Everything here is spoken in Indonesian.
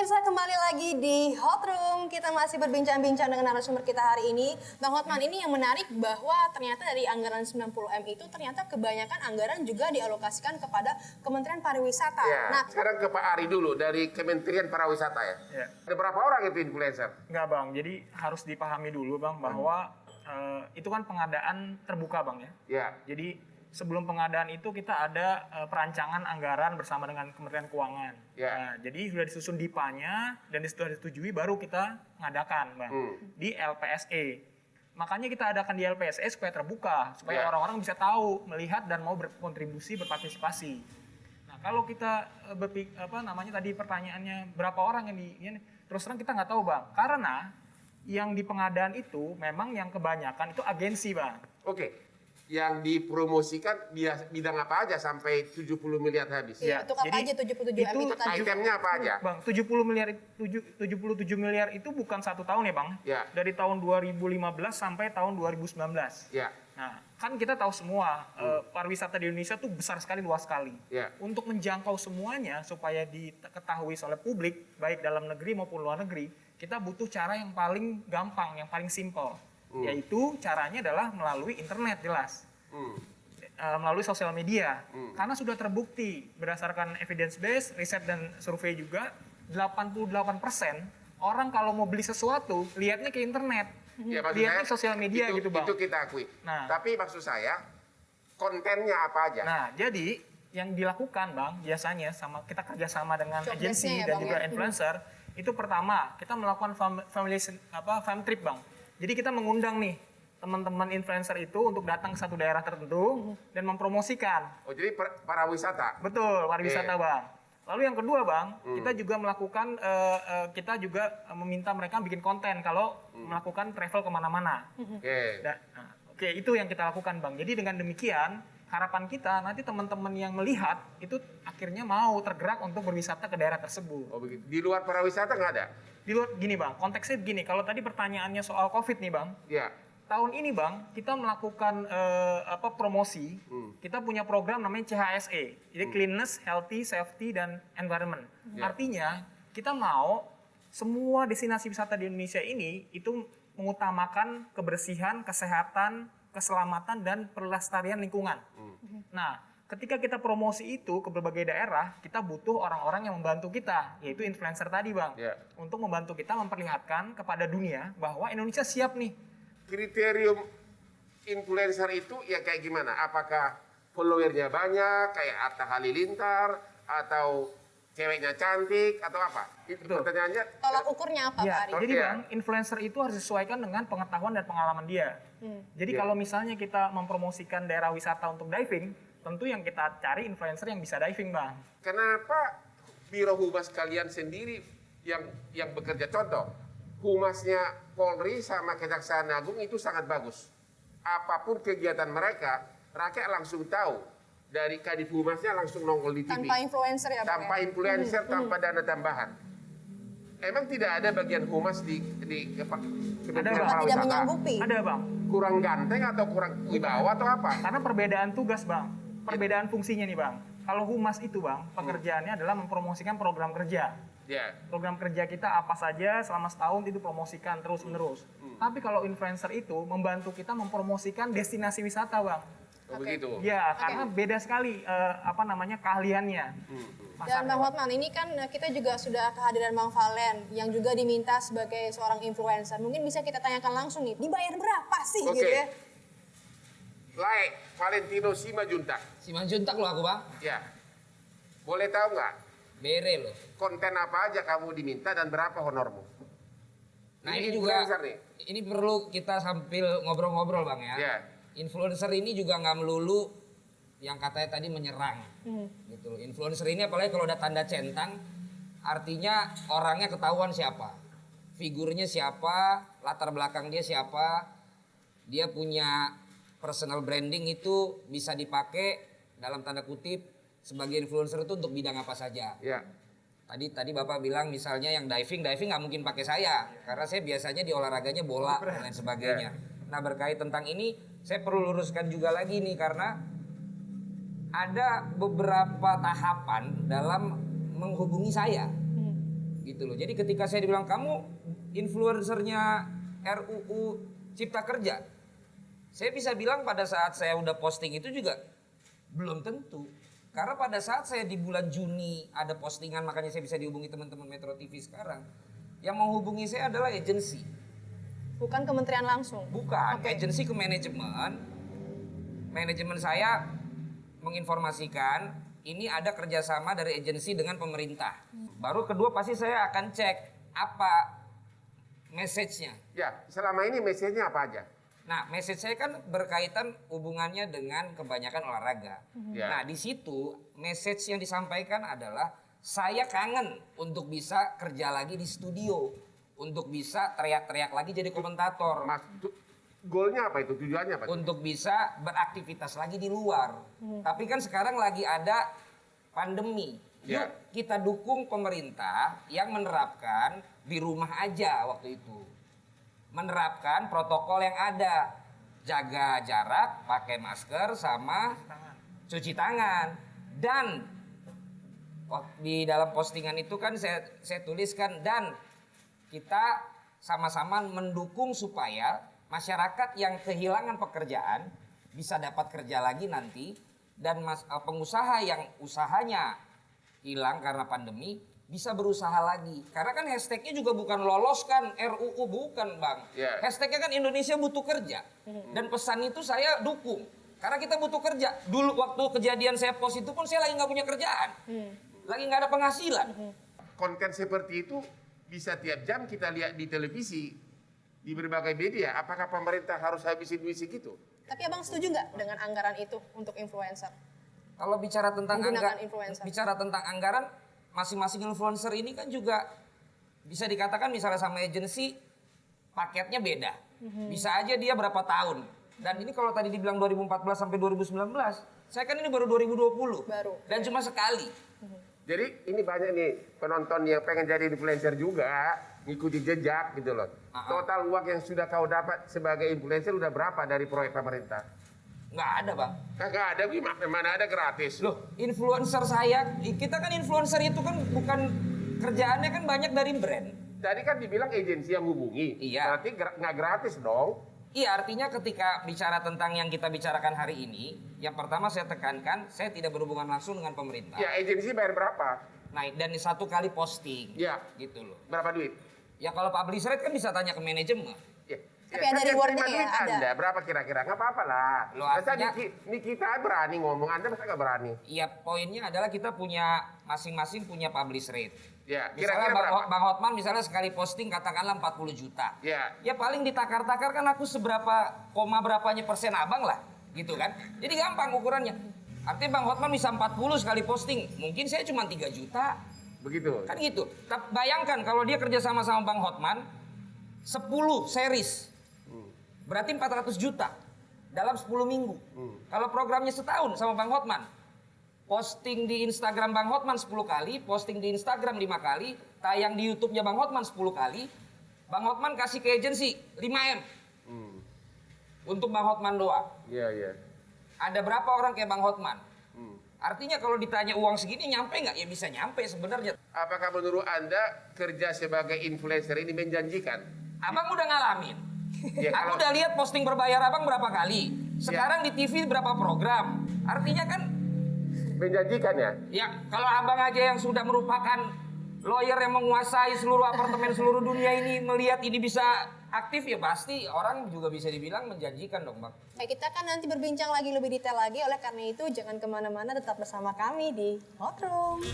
pemirsa, kembali lagi di Hot Room. Kita masih berbincang-bincang dengan narasumber kita hari ini. Bang Hotman, ini yang menarik bahwa ternyata dari anggaran 90M itu ternyata kebanyakan anggaran juga dialokasikan kepada Kementerian Pariwisata. Ya, Nah, sekarang ke Pak Ari dulu dari Kementerian Pariwisata ya. Ya. Ada berapa orang itu influencer? Enggak Bang, jadi harus dipahami dulu Bang bahwa itu kan pengadaan terbuka Bang ya. Ya. Jadi sebelum pengadaan itu kita ada perancangan anggaran bersama dengan Kementerian Keuangan. Ya. Nah, jadi sudah disusun DIPA-nya dan sudah disetujui baru kita mengadakan Bang di LPSE. Makanya kita adakan di LPSE supaya terbuka, supaya Ya. orang-orang bisa tahu, melihat dan mau berkontribusi, berpartisipasi. Nah, kalau kita tadi pertanyaannya berapa orang yang terus terang kita nggak tahu Bang, karena yang di pengadaan itu memang yang kebanyakan itu agensi Bang. Oke. Yang dipromosikan bidang apa aja sampai 70 miliar habis? iya, untuk apa Jadi aja 77M itu tadi? Itemnya apa aja? Bang, 77 miliar itu bukan 1 tahun ya Bang? Ya. Dari tahun 2015 sampai tahun 2019. Ya. Nah, kan kita tahu semua pariwisata di Indonesia tuh besar sekali, luas sekali. Ya. Untuk menjangkau semuanya supaya diketahui oleh publik, baik dalam negeri maupun luar negeri, kita butuh cara yang paling gampang, yang paling simpel. Yaitu caranya adalah melalui internet jelas. Melalui sosial media. Karena sudah terbukti berdasarkan evidence based, riset dan survei juga, 88% orang kalau mau beli sesuatu lihatnya ke internet. Ya, maksud Lihatnya saya, sosial media gitu Bang. Itu kita akui. Nah. Tapi maksud saya kontennya apa aja? Nah, jadi yang dilakukan Bang biasanya kita kerjasama dengan Job agensi desk-nya ya, dan Bang, juga ya? influencer. Itu pertama kita melakukan fam trip Bang. Jadi kita mengundang nih teman-teman influencer itu untuk datang ke satu daerah tertentu dan mempromosikan. Oh, jadi pariwisata. Betul, pariwisata Oke. Bang. Lalu yang kedua Bang, kita juga melakukan, kita juga meminta mereka bikin konten kalau melakukan travel kemana-mana. Oke. Oke, itu yang kita lakukan Bang. Jadi dengan demikian, harapan kita nanti teman-teman yang melihat itu akhirnya mau tergerak untuk berwisata ke daerah tersebut. Oh, begitu. Di luar pariwisata nggak ada? Di luar gini Bang, konteksnya begini, kalau tadi pertanyaannya soal COVID nih Bang, Ya. tahun ini Bang, kita melakukan promosi, kita punya program namanya CHSE, jadi Cleanliness, Healthy, Safety, dan Environment. Ya. Artinya, kita mau semua destinasi wisata di Indonesia ini itu mengutamakan kebersihan, kesehatan, keselamatan, dan pelestarian lingkungan. Nah, ketika kita promosi itu ke berbagai daerah, kita butuh orang-orang yang membantu kita, yaitu influencer tadi Bang. Ya. Untuk membantu kita memperlihatkan kepada dunia bahwa Indonesia siap nih. Kriterium influencer itu ya kayak gimana? Apakah followernya banyak, kayak Atta Halilintar, atau ceweknya cantik, atau apa? Itu Betul. pertanyaannya. Tolak ukurnya apa, Pak Ari? Jadi Iya. Bang, influencer itu harus disesuaikan dengan pengetahuan dan pengalaman dia. Jadi Iya. kalau misalnya kita mempromosikan daerah wisata untuk diving, tentu yang kita cari influencer yang bisa diving Bang. Kenapa Biro Humas kalian sendiri yang bekerja? Contoh, Humasnya Polri sama Kejaksaan Agung itu sangat bagus. Apapun kegiatan mereka, rakyat langsung tahu. Dari Kadif Humasnya langsung nongol di TV. Tanpa influencer ya, Bang? Tanpa ya? influencer, tanpa dana tambahan. Emang tidak ada bagian humas di Ada, Kementerian Bang. Tidak Pariwisata? menyanggupi. Ada Bang, Kurang ganteng atau kurang wibawa atau apa? karena perbedaan tugas Bang, perbedaan fungsinya nih Bang. Kalau humas itu Bang, pekerjaannya adalah mempromosikan program kerja. Ya. Program kerja kita apa saja selama setahun itu promosikan terus-menerus. Tapi kalau influencer itu membantu kita mempromosikan destinasi wisata Bang. Oh, Oke. begitu. Ya, karena beda sekali keahliannya. Dan Bang Hotman, ini kan kita juga sudah kehadiran Bang Valen yang juga diminta sebagai seorang influencer. Mungkin bisa kita tanyakan langsung nih, dibayar berapa sih Oke. gitu ya? Like Valentino Simanjuntak. Simanjuntak lo aku Bang, Ya. Boleh tahu nggak bere lo. konten apa aja kamu diminta dan berapa honormu? Nah ini juga, influencer nih. ini perlu kita sambil ngobrol-ngobrol Bang ya. Ya. Influencer ini juga nggak melulu yang katanya tadi menyerang. Gitu. Influencer ini apalagi kalau udah tanda centang, artinya orangnya ketahuan siapa. Figurnya siapa, latar belakang dia siapa, dia punya personal branding itu bisa dipakai dalam tanda kutip sebagai influencer itu untuk bidang apa saja. Ya. Tadi Bapak bilang misalnya yang diving nggak mungkin pakai saya karena saya biasanya di olahraganya bola dan lain sebagainya. Nah berkait tentang ini saya perlu luruskan juga lagi nih karena ada beberapa tahapan dalam menghubungi saya. Gitu loh. Jadi ketika saya dibilang kamu influencernya RUU Cipta Kerja, saya bisa bilang pada saat saya udah posting itu juga belum tentu. Karena pada saat saya di bulan Juni ada postingan, makanya saya bisa dihubungi teman-teman Metro TV sekarang. Yang menghubungi saya adalah agensi. Bukan kementerian langsung. Bukan, Oke. agensi ke manajemen. Manajemen saya menginformasikan ini ada kerjasama dari agensi dengan pemerintah. Baru kedua pasti saya akan cek apa message-nya. Ya, selama ini message-nya apa aja? Nah, message saya kan berkaitan hubungannya dengan kebanyakan olahraga. Ya. Nah, di situ message yang disampaikan adalah saya kangen untuk bisa kerja lagi di studio, untuk bisa teriak-teriak lagi jadi komentator, Goalnya apa itu? Tujuannya apa? untuk bisa beraktivitas lagi di luar. Tapi kan sekarang lagi ada pandemi. Ya. Yuk kita dukung pemerintah yang menerapkan di rumah aja waktu itu. Menerapkan protokol yang ada. Jaga jarak, pakai masker, sama cuci tangan. Dan di dalam postingan itu kan saya tuliskan, dan kita sama-sama mendukung supaya masyarakat yang kehilangan pekerjaan bisa dapat kerja lagi nanti, dan pengusaha yang usahanya hilang karena pandemi bisa berusaha lagi. Karena kan hashtagnya juga bukan loloskan RUU, bukan Bang. Yeah. Hashtagnya kan Indonesia butuh kerja. Dan pesan itu saya dukung. Karena kita butuh kerja. Dulu waktu kejadian saya post itu pun saya lagi nggak punya kerjaan. Lagi nggak ada penghasilan. Konten seperti itu bisa tiap jam kita lihat di televisi, di berbagai media. Apakah pemerintah harus habisin duit segitu? Tapi abang setuju nggak dengan anggaran itu untuk influencer? Kalau bicara tentang Menggunakan influencer. bicara tentang anggaran, masing-masing influencer ini kan juga bisa dikatakan misalnya sama agensi paketnya beda. Bisa aja dia berapa tahun. Dan ini kalau tadi dibilang 2014 sampai 2019, saya kan ini baru 2020. Baru. Dan cuma sekali. Jadi ini banyak nih penonton yang pengen jadi influencer juga, ngikuti jejak gitu loh. Total uang yang sudah kau dapat sebagai influencer udah berapa dari proyek pemerintah? Nggak ada Bang. Kagak ada, gimana? Mana ada gratis? Loh, influencer kita kan influencer itu kan bukan kerjaannya kan banyak dari brand. Tadi kan dibilang agensi yang hubungi. Iya. Berarti nggak gratis dong. Iya, artinya ketika bicara tentang yang kita bicarakan hari ini, yang pertama saya tekankan, saya tidak berhubungan langsung dengan pemerintah. Ya agensi bayar berapa? Nah, dan satu kali posting. Ya. Gitu loh. Berapa duit? Ya kalau publisher kan bisa tanya ke manajemen. Ya. Tapi ada kan yang rewardnya terima ya, duit ada. Anda berapa kira-kira? Nggak apa-apa lah. Loh, Masa artinya- kita berani ngomong, Anda masa nggak berani? Iya, poinnya adalah kita punya masing-masing punya publish rate. Ya, Misalnya kira-kira berapa? Bang Hotman misalnya sekali posting katakanlah 40 juta. Ya. Ya paling ditakar-takar kan aku berapanya persen abang lah. Gitu kan. Jadi gampang ukurannya. Artinya Bang Hotman bisa 40 sekali posting. Mungkin saya cuma 3 juta. Begitu. Kan gitu. Bayangkan kalau dia kerja sama Bang Hotman 10 series. Berarti 400 juta dalam 10 minggu. Kalau programnya setahun sama Bang Hotman, posting di Instagram Bang Hotman 10 kali, posting di Instagram 5 kali, tayang di YouTube-nya Bang Hotman 10 kali, Bang Hotman kasih ke agensi 5M. Untuk Bang Hotman doang. Iya, iya. Ada berapa orang kayak Bang Hotman? Artinya kalau ditanya uang segini nyampe nggak? Ya bisa nyampe sebenarnya. Apakah menurut Anda kerja sebagai influencer ini menjanjikan? Abang udah ngalamin. Ya, Aku kalau- udah lihat posting berbayar abang berapa kali. Sekarang di TV berapa program. Artinya kan, Menjanjikan ya? ya kalau abang aja yang sudah merupakan lawyer yang menguasai seluruh apartemen seluruh dunia ini melihat ini bisa aktif, ya pasti orang juga bisa dibilang menjanjikan dong Bang. Kita kan nanti berbincang lagi lebih detail lagi, oleh karena itu jangan kemana-mana, tetap bersama kami di Hot Room.